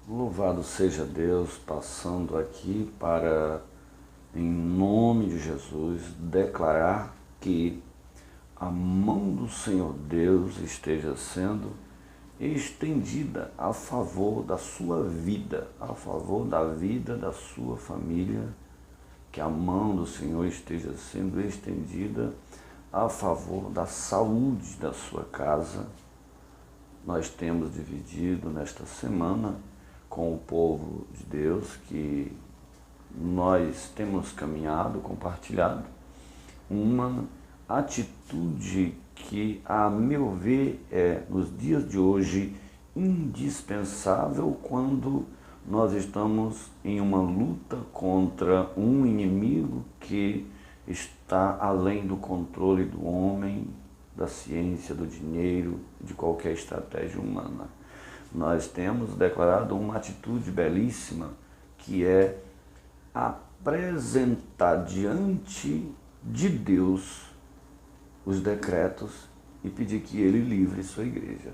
Louvado seja Deus, passando aqui para, em nome de Jesus, declarar que a mão do Senhor Deus esteja sendo estendida a favor da sua vida, a favor da vida da sua família, que a mão do Senhor esteja sendo estendida a favor da saúde da sua casa. Nós temos dividido nesta semana com o povo de Deus que nós temos caminhado, compartilhado, uma atitude que, a meu ver, é, nos dias de hoje, indispensável quando nós estamos em uma luta contra um inimigo que está além do controle do homem, da ciência, do dinheiro, de qualquer estratégia humana. Nós temos declarado uma atitude belíssima, que é apresentar diante de Deus os decretos e pedir que Ele livre sua igreja.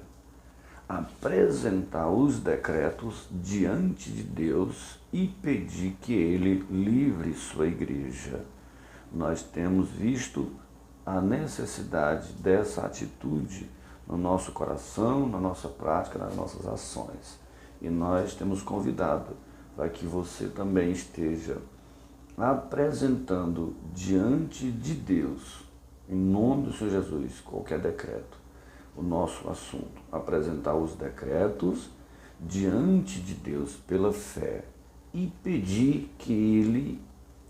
Apresentar os decretos diante de Deus e pedir que Ele livre sua igreja. Nós temos visto a necessidade dessa atitude no nosso coração, na nossa prática, nas nossas ações. E nós temos convidado para que você também esteja apresentando diante de Deus, em nome do Senhor Jesus, qualquer decreto, o nosso assunto, apresentar os decretos diante de Deus pela fé e pedir que Ele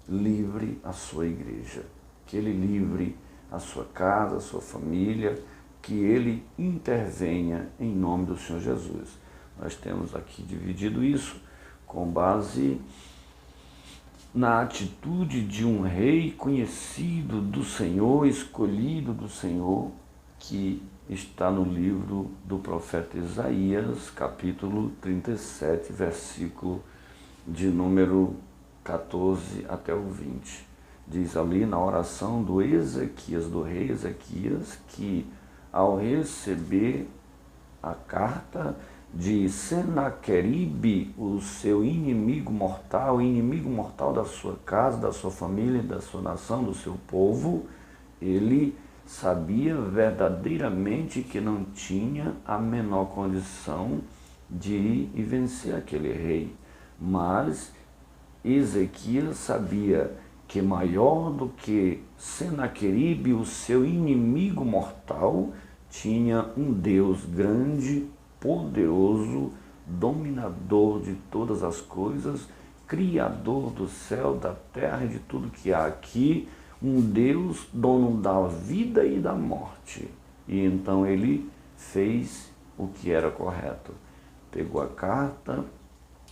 livre a sua igreja, que Ele livre a sua casa, a sua família, que Ele intervenha em nome do Senhor Jesus. Nós temos aqui dividido isso com base na atitude de um rei conhecido do Senhor, escolhido do Senhor, que está no livro do profeta Isaías, capítulo 37, versículo de número 14 até o 20. Diz ali na oração do Ezequias, do rei Ezequias, que ao receber a carta de Senaqueribe, o seu inimigo mortal da sua casa, da sua família, da sua nação, do seu povo, ele sabia verdadeiramente que não tinha a menor condição de ir e vencer aquele rei. Mas Ezequias sabia que maior do que Senaqueribe, o seu inimigo mortal, tinha um Deus grande, poderoso, dominador de todas as coisas, criador do céu, da terra e de tudo que há aqui, um Deus dono da vida e da morte. E então ele fez o que era correto. Pegou a carta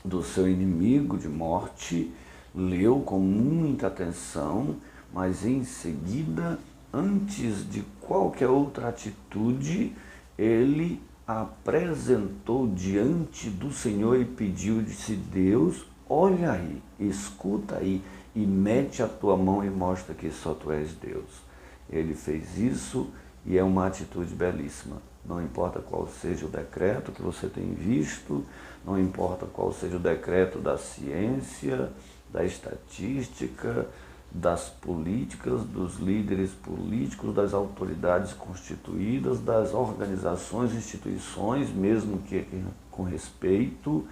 do seu inimigo de morte, leu com muita atenção, mas em seguida, antes de qualquer outra atitude, ele apresentou diante do Senhor e pediu, disse: Deus, olha aí, escuta aí e mete a tua mão e mostra que só tu és Deus. Ele fez isso e é uma atitude belíssima. Não importa qual seja o decreto que você tem visto, não importa qual seja o decreto da ciência, da estatística, das políticas, dos líderes políticos, das autoridades constituídas, das organizações, instituições, mesmo que com respeito,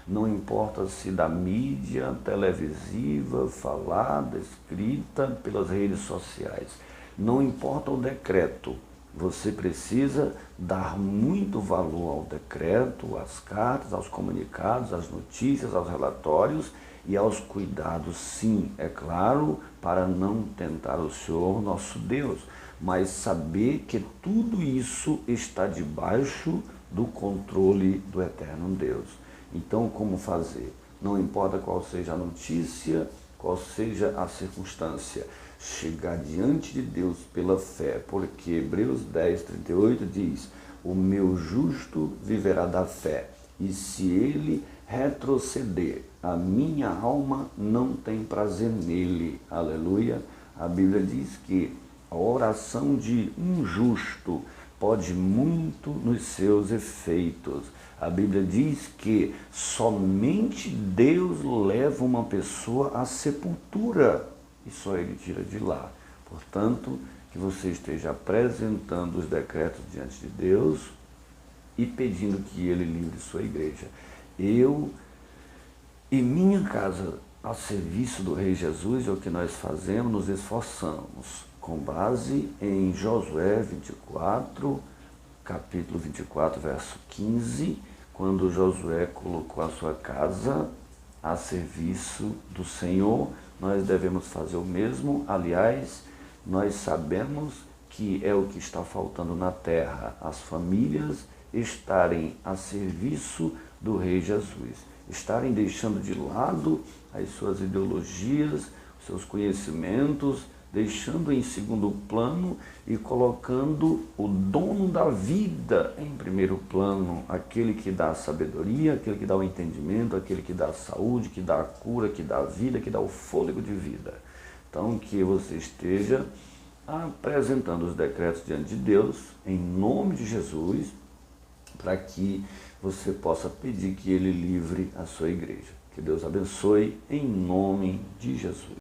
não importa se da mídia televisiva, falada, escrita, pelas redes sociais, não importa o decreto, você precisa dar muito valor ao decreto, às cartas, aos comunicados, às notícias, aos relatórios e aos cuidados, sim, é claro, para não tentar o Senhor nosso Deus, mas saber que tudo isso está debaixo do controle do eterno Deus. Então, como fazer? Não importa qual seja a notícia, qual seja a circunstância, chegar diante de Deus pela fé, porque Hebreus 10, 38 diz: o meu justo viverá da fé, e se ele retroceder, a minha alma não tem prazer nele. Aleluia. A Bíblia diz que a oração de um justo pode muito nos seus efeitos. A Bíblia diz que somente Deus leva uma pessoa à sepultura e só Ele tira de lá. Portanto, que você esteja apresentando os decretos diante de Deus e pedindo que Ele livre sua igreja. Eu e minha casa, a serviço do Rei Jesus, é o que nós fazemos, nos esforçamos, com base em Josué 24, capítulo 24, verso 15, quando Josué colocou a sua casa a serviço do Senhor, nós devemos fazer o mesmo. Aliás, nós sabemos que é o que está faltando na terra, as famílias estarem a serviço do Rei Jesus, estarem deixando de lado as suas ideologias, os seus conhecimentos, deixando em segundo plano e colocando o dono da vida em primeiro plano, aquele que dá a sabedoria, aquele que dá o entendimento, aquele que dá a saúde, que dá a cura, que dá a vida, que dá o fôlego de vida. Então, que você esteja apresentando os decretos diante de Deus, em nome de Jesus, para que você possa pedir que Ele livre a sua igreja. Que Deus abençoe, em nome de Jesus.